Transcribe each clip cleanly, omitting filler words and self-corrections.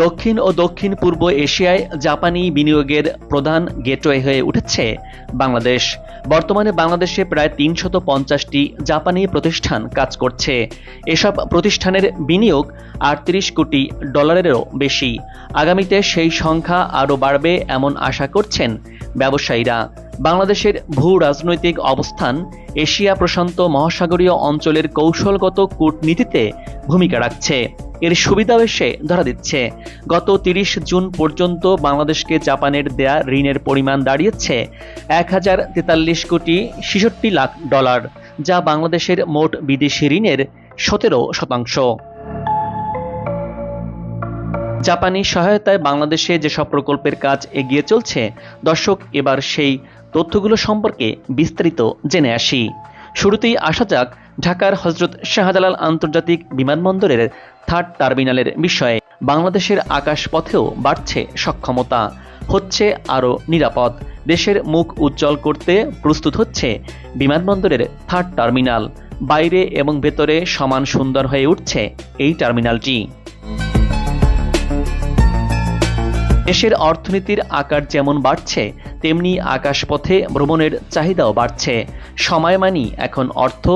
দক্ষিণ ও দক্ষিণ পূর্ব এশিয়ায় জাপানি বিনিয়োগের প্রধান গেটওয়ে হয়ে উঠেছে বাংলাদেশ। বর্তমানে বাংলাদেশে প্রায় ৩৫০টি জাপানি প্রতিষ্ঠান কাজ করছে। এসব প্রতিষ্ঠানের বিনিয়োগ ৩৮ কোটি ডলারেরও বেশি। আগামীতে সেই সংখ্যা আরও বাড়বে এমন আশা করছেন ব্যবসায়ীরা। বাংলাদেশের ভূ রাজনৈতিক অবস্থান এশিয়া প্রশান্ত মহাসাগরীয় অঞ্চলের কৌশলগত কূটনীতিতে ভূমিকা রাখছে। এর সুবিধাও এসে ধরা দিচ্ছে। গত ৩০ জুন পর্যন্ত বাংলাদেশকে জাপানের দেয়া ঋণের পরিমাণ দাঁড়িয়েছে ১,০৪৩ কোটি ৬৬ লাখ ডলার, যা বাংলাদেশের মোট বিদেশি ঋণের ১৭%। জাপানি সহায়তায় বাংলাদেশে যেসব প্রকল্পের কাজ এগিয়ে চলছে, দর্শক এবার সেই তথ্যগুলো সম্পর্কে বিস্তারিত জেনে আসি। শুরুতেই আসা যাক ঢাকার হযরত শাহজালাল আন্তর্জাতিক বিমানবন্দরের 3rd টার্মিনালের বিষয়ে। বাংলাদেশের আকাশপথেও বাড়ছে সক্ষমতা, হচ্ছে আরও নিরাপদ। দেশের মুখ উজ্জ্বল করতে প্রস্তুত হচ্ছে বিমানবন্দরের 3rd টার্মিনাল। বাইরে এবং ভেতরে সমান সুন্দর হয়ে উঠছে এই টার্মিনালটি। দেশের অর্থনীতির আকার যেমন বাড়ছে, তেমনি আকাশপথে ভ্রমণের চাহিদাও বাড়ছে। সময় মানি এখন অর্থ,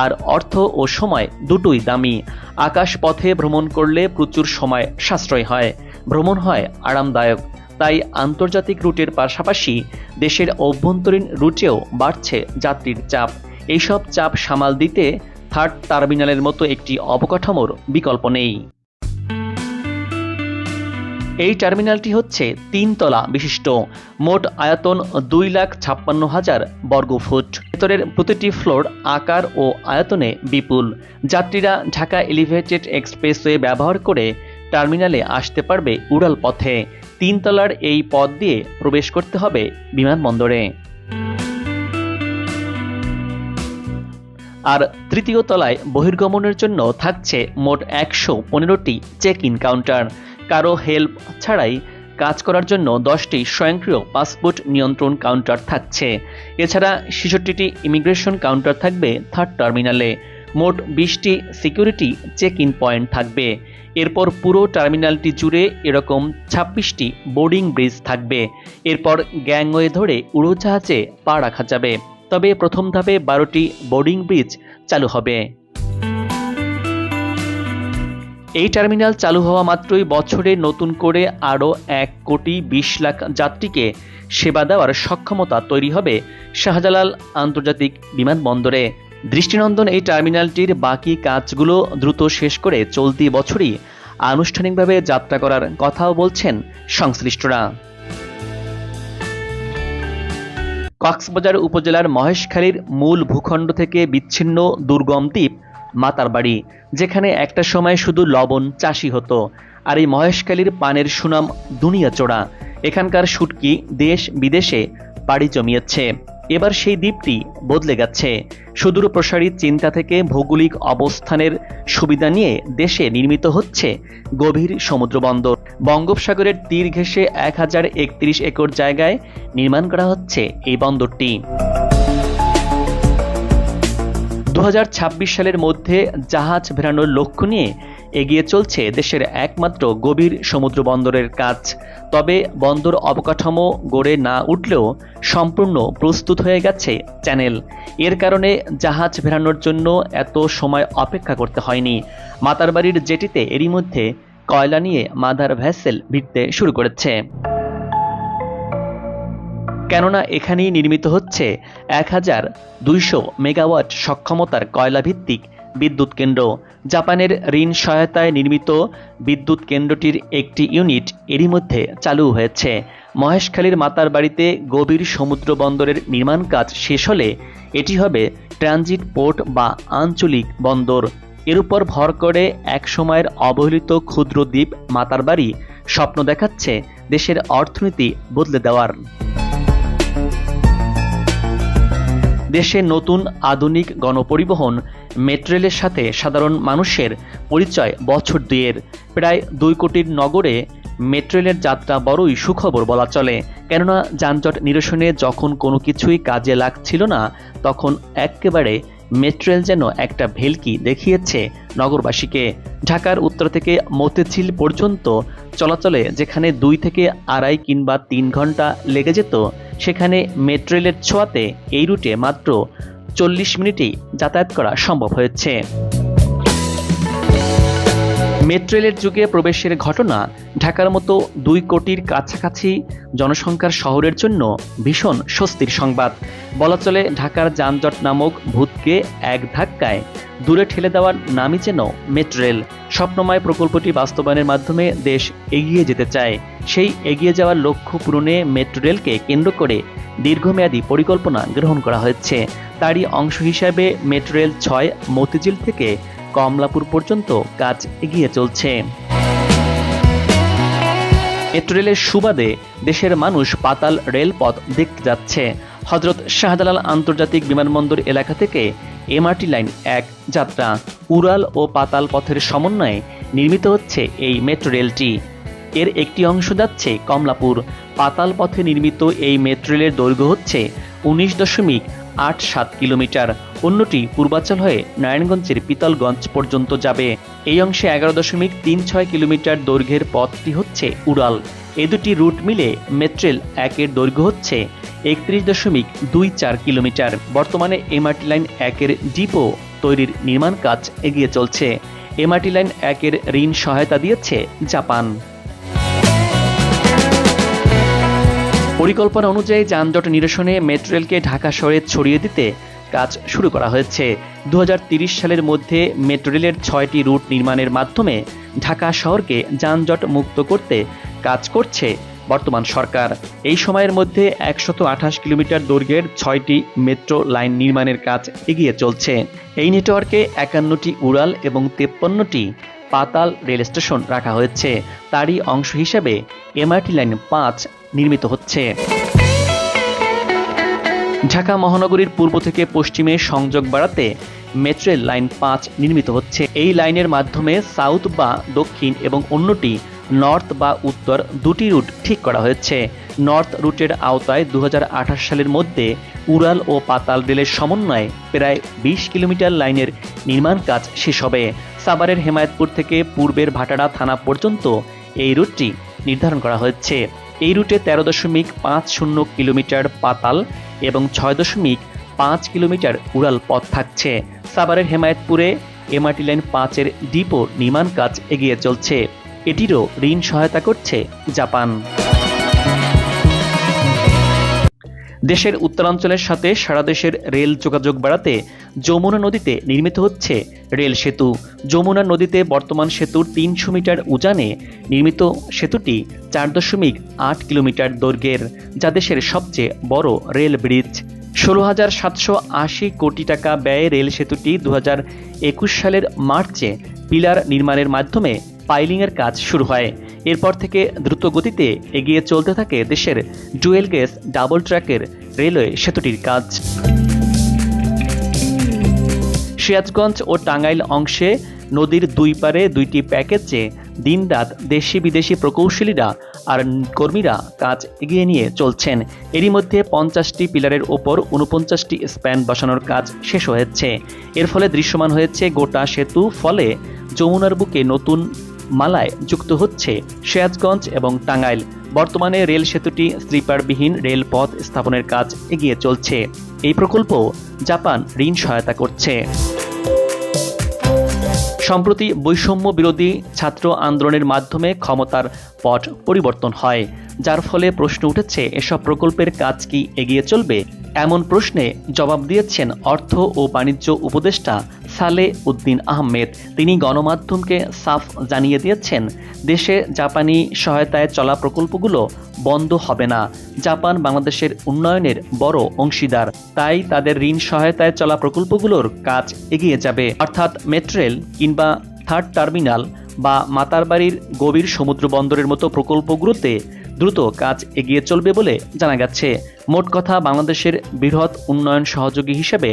আর অর্থ ও সময় দুটোই দামি। আকাশপথে ভ্রমণ করলে প্রচুর সময় সাশ্রয় হয়, ভ্রমণ হয় আরামদায়ক। তাই আন্তর্জাতিক রুটের পাশাপাশি দেশের অভ্যন্তরীণ রুটেও বাড়ছে যাত্রীর চাপ। এইসব চাপ সামাল দিতে 3rd টার্মিনালের মতো একটি অবকাঠামোর বিকল্প নেই। এই টার্মিনালটি হচ্ছে 3 তলা বিশিষ্ট। মোট আয়তন 2,56,000 বর্গফুট। ভেতরের প্রতিটি ফ্লোর আকার ও আয়তনে বিপুল। যাত্রীরা ঢাকা এলিভেটেড এক্সপ্রেসওয়ে ব্যবহার করে টার্মিনালে আসতে পারবে উড়াল পথে। 3 তলার এই পথ দিয়ে প্রবেশ করতে হবে বিমানবন্দরে। আর 3য় তলায় বহির্গমনের জন্য থাকছে মোট 115টি চেক ইন কাউন্টার। কারো হেল্প ছাড়াই কাজ করার জন্য 10টি স্বয়ংক্রিয় পাসপোর্ট নিয়ন্ত্রণ কাউন্টার থাকছে। এছাড়া 66টি ইমিগ্রেশন কাউন্টার থাকবে 3rd টার্মিনালে। মোট 20টি সিকিউরিটি চেক ইন পয়েন্ট থাকবে। এরপর পুরো টার্মিনালটি জুড়ে এরকম 26টি বোর্ডিং ব্রিজ থাকবে। এরপর গ্যাংওয়ে ধরে উড়োজাহাজে পা রাখা যাবে। তবে প্রথম ধাপে 12টি বোর্ডিং ব্রিজ চালু হবে। এই টার্মিনাল চালু হওয়া মাত্রই বছরে নতুন করে আরও 1,20,00,000 যাত্রীকে সেবা দেওয়ার সক্ষমতা তৈরি হবে শাহজালাল আন্তর্জাতিক বিমানবন্দরে। দৃষ্টিনন্দন এই টার্মিনালটির বাকি কাজগুলো দ্রুত শেষ করে চলতি বছরই আনুষ্ঠানিকভাবে যাত্রা করার কথাও বলছেন সংশ্লিষ্টরা। কক্সবাজার উপজেলার মহেশখালীর মূল ভূখণ্ড থেকে বিচ্ছিন্ন দুর্গম দ্বীপ মাতারবাড়ি, যেখানে একটা সময় শুধু লবণ চাষই হতো। আর এই মহেশখালীর পানের সুনাম দুনিয়া চড়া। এখানকার শুটকি দেশ বিদেশে পাড়ি জমিয়েছে। এবার সেই দ্বীপটি বদলে গেছে। সুদূর প্রসারী চিন্তা থেকে ভৌগোলিক অবস্থানের সুবিধা নিয়ে দেশে নির্মিত হচ্ছে গভীর সমুদ্র বন্দর। বঙ্গোপসাগরের তীর ঘেঁষে 1031 একর জায়গায় নির্মাণ করা হচ্ছে এই বন্দরটি। 2026 সালের মধ্যে জাহাজ ভেড়ানোর লক্ষ্য নিয়ে এগিয়ে চলছে দেশের একমাত্র গভীর সমুদ্র বন্দরের কাজ। তবে বন্দর অবকাঠামো গড়ে না উঠলেও সম্পূর্ণ প্রস্তুত হয়ে গেছে চ্যানেল। এর কারণে জাহাজ ভেড়ানোর জন্য এত সময় অপেক্ষা করতে হয়নি। মাতারবাড়ির জেটিতে এরই মধ্যে কয়লা নিয়ে মাদার ভেসেল ভিড়তে শুরু করেছে। কেননা এখানেই নির্মিত হচ্ছে 1200 মেগাওয়াট সক্ষমতার কয়লা ভিত্তিক বিদ্যুৎ কেন্দ্র। জাপানের ঋণ সহায়তায় নির্মিত বিদ্যুৎ কেন্দ্রটির একটি ইউনিট এরই মধ্যে চালু হয়েছে। মহেশখালীর মাতারবাড়িতে গভীর সমুদ্র বন্দরের নির্মাণ কাজ শেষ হলে এটি হবে ট্রানজিট পোর্ট বা আঞ্চলিক বন্দর। এর উপর ভর করে এক সময়ের অবহেলিত ক্ষুদ্র দ্বীপ মাতারবাড়ি স্বপ্ন দেখাচ্ছে দেশের অর্থনীতি বদলে দেওয়ার। দেশে নতুন আধুনিক গণপরিবহন মেট্রোরেলের সাথে সাধারণ মানুষের পরিচয় বছর দুয়ের। প্রায় 2 কোটির নগরে মেট্রোরেলের যাত্রা বড়ই সুখবর বলা চলে। কেননা যানজট নিরসনে যখন কোনো কিছুই কাজে লাগছিল না, তখন একেবারে মেট্রোরেল যেন একটা ভেলকি দেখিয়েছে নগরবাসীকে। ঢাকার উত্তর থেকে মতিঝিল পর্যন্ত চলাচলে যেখানে 2 থেকে 2.5 কিংবা 3 ঘন্টা লেগে যেত, সেখানে মেট্রো রেলের ছোঁয়াতে এই রুটে মাত্র 40 মিনিটেই যাতায়াত করা সম্ভব হয়েছে। মেট্রো রেলের যুগে প্রবেশের ঘটনা ঢাকার মতো 2 কোটির কাছাকাছি জনসংখ্যার শহরের জন্য ভীষণ স্বস্তির সংবাদ। বলা চলে ঢাকার যানজট নামক ভূতকে এক ধাক্কায় দূরে ঠেলে দেওয়ার নামই যেন মেট্রো রেল। স্বপ্নময় প্রকল্পটি বাস্তবায়নের মাধ্যমে দেশ এগিয়ে যেতে চায়। সেই এগিয়ে যাওয়ার লক্ষ্য পূরণে মেট্রো রেলকে কেন্দ্র করে দীর্ঘমেয়াদী পরিকল্পনা গ্রহণ করা হয়েছে। তারই অংশ হিসাবে মেট্রো রেল 6 মতিঝিল থেকে কমলাপুর পর্যন্ত কাজ এগিয়ে চলছে। মেট্রো রেলের সুবাদে দেশের মানুষ পাতাল রেলপথ দেখতে যাচ্ছে। হযরত শাহজালাল আন্তর্জাতিক বিমানবন্দর এলাকা থেকে এমআরটি লাইন 1 যাত্রা, উড়াল ও পাতাল পথের সমন্বয়ে নির্মিত হচ্ছে এই মেট্রো রেলটি। এর একটি অংশ যাচ্ছে কমলাপুর। পাতাল পথে নির্মিত এই মেট্রো রেলের দৈর্ঘ্য হচ্ছে 19.87 কিলোমিটার। অন্যটি পূর্বাচল হয়ে নারায়ণগঞ্জের পিতলগঞ্জ পর্যন্ত যাবে। এই অংশে 11.36 কিলোমিটার দৈর্ঘ্যের পথটি হচ্ছে উড়াল। এই দুটি রুট মিলে মেট্রো রেল 1 এর দৈর্ঘ্য হচ্ছে 31.24 কিলোমিটার। বর্তমানে এমআরটি লাইন 1 এর ডিপো তৈরির নির্মাণ কাজ এগিয়ে চলছে। এমআরটি লাইন 1 এর ঋণ সহায়তা দিয়েছে জাপান। পরিকল্পনা অনুযায়ী যানজট নিরসনে মেট্রো রেলকে ঢাকা শহরে ছড়িয়ে দিতে কাজ শুরু করা হয়েছে। 2030 সালের মধ্যে মেট্রো রেলের 6টি রুট নির্মাণের মাধ্যমে ঢাকা শহরকে যানজট মুক্ত করতে কাজ করছে বর্তমান সরকার। এই সময়ের মধ্যে 128 কিলোমিটার দৈর্ঘ্যের 6টি মেট্রো লাইন নির্মাণের কাজ এগিয়ে চলছে। এই নেটওয়ার্কে 51টি উড়াল এবং 53টি পাতাল রেল স্টেশন রাখা হয়েছে। তারই অংশ হিসেবে এমআরটি লাইন 5 নির্মিত হচ্ছে। ঢাকা মহানগরীর পূর্ব থেকে পশ্চিমে সংযোগ বাড়াতে মেট্রো রেল লাইন 5 নির্মিত হচ্ছে। এই লাইনের মাধ্যমে সাউথ বা দক্ষিণ এবং অন্যটি নর্থ বা উত্তর দুটি রুট ঠিক করা হয়েছে। নর্থ রুটের আওতায় 2028 সালের মধ্যে উড়াল ও পাতাল রেলের সমন্বয়ে প্রায় 20 কিলোমিটার লাইনের নির্মাণ কাজ শেষ হবে। সাভারের হেমায়েতপুর থেকে পূর্বের ভাটারা থানা পর্যন্ত এই রুটটি নির্ধারণ করা হয়েছে। এই রুটে 13.50 কিলোমিটার পাতাল এবং 6.5 কিলোমিটার উড়াল পথ থাকছে। সাভারের হেমায়েতপুরে এমআরটি লাইন 5 এর ডিপো নির্মাণ কাজ এগিয়ে চলছে। এটিরও ঋণ সহায়তা করছে জাপান। দেশের উত্তরাঞ্চলের সাথে সারা দেশের রেল যোগাযোগ বাড়াতে যমুনা নদীতে নির্মিত হচ্ছে রেল সেতু। যমুনা নদীতে বর্তমান সেতুর 300 মিটার উজানে নির্মিত সেতুটি 4.8 কিলোমিটার দৈর্ঘ্যের, যা দেশের সবচেয়ে বড় রেল ব্রিজ। 16,780 কোটি টাকা ব্যয়ে রেল সেতুটি 2021 সালের মার্চে পিলার নির্মাণের মাধ্যমে পাইলিংয়ের কাজ শুরু হয়। এরপর থেকে দ্রুত গতিতে এগিয়ে চলতে থাকে দেশের ডুয়েল গেজ ডাবল ট্র্যাকের রেলওয়ে সেতুটির কাজ। সিরাজগঞ্জ ও টাঙ্গাইল অংশে নদীর দুই পারে 2টি প্যাকেজে দিনরাত দেশি বিদেশি প্রকৌশলীরা আর কর্মীরা কাজ এগিয়ে নিয়ে চলছেন। এরই মধ্যে 50টি পিলারের ওপর 49টি স্প্যান বসানোর কাজ শেষ হয়েছে। এর ফলে দৃশ্যমান হয়েছে গোটা সেতু। ফলে যমুনার বুকে নতুন মালায় যুক্ত হচ্ছে সিরাজগঞ্জ এবং টাঙ্গাইল। বর্তমানে রেল সেতুটি স্লিপারবিহীন রেলপথ স্থাপনের কাজ এগিয়ে চলছে। এই প্রকল্প জাপান ঋণ সহায়তা করছে। সম্প্রতি বৈষম্য বিরোধী ছাত্র আন্দোলনের মাধ্যমে ক্ষমতার পট পরিবর্তন হয়, যার ফলে প্রশ্ন উঠেছে এসব প্রকল্পের কাজ কি এগিয়ে চলবে। এমন প্রশ্নে জবাব দিয়েছেন অর্থ ও বাণিজ্য উপদেষ্টা সালেহ উদ্দিন আহমেদ। তিনি গণমাধ্যমকে সাফ জানিয়ে দিয়েছেন, দেশে জাপানি সহায়তায় চলা প্রকল্পগুলো বন্ধ হবে না। জাপান বাংলাদেশের উন্নয়নের বড় অংশীদার, তাই তাদের ঋণ সহায়তায় চলা প্রকল্পগুলোর কাজ এগিয়ে যাবে। অর্থাৎ মেট্রো রেল কিংবা থার্ড টার্মিনাল বা মাতারবাড়ির গভীর সমুদ্র বন্দরের মতো প্রকল্পগুলোতে দ্রুত কাজ এগিয়ে চলবে বলে জানা গেছে। মোট কথা, বাংলাদেশের বৃহৎ উন্নয়ন সহযোগী হিসেবে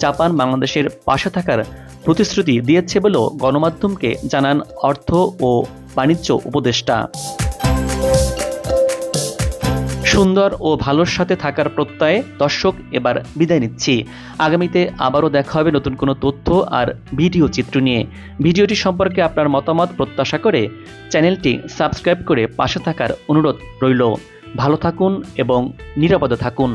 জাপান বাংলাদেশের পাশে থাকার প্রতিশ্রুতি দিয়েছে বলেও গণমাধ্যমকে জানান অর্থ ও বাণিজ্য উপদেষ্টা। সুন্দর ও ভালোর সাথে থাকার প্রত্যয়ে দর্শক এবার বিদায় নিচ্ছি। আগামীতে আবারও দেখা হবে নতুন কোনো তথ্য আর ভিডিও চিত্র নিয়ে। ভিডিওটি সম্পর্কে আপনার মতামত প্রত্যাশা করে চ্যানেলটি সাবস্ক্রাইব করে পাশে থাকার অনুরোধ রইল। ভালো থাকুন এবং নিরাপদে থাকুন।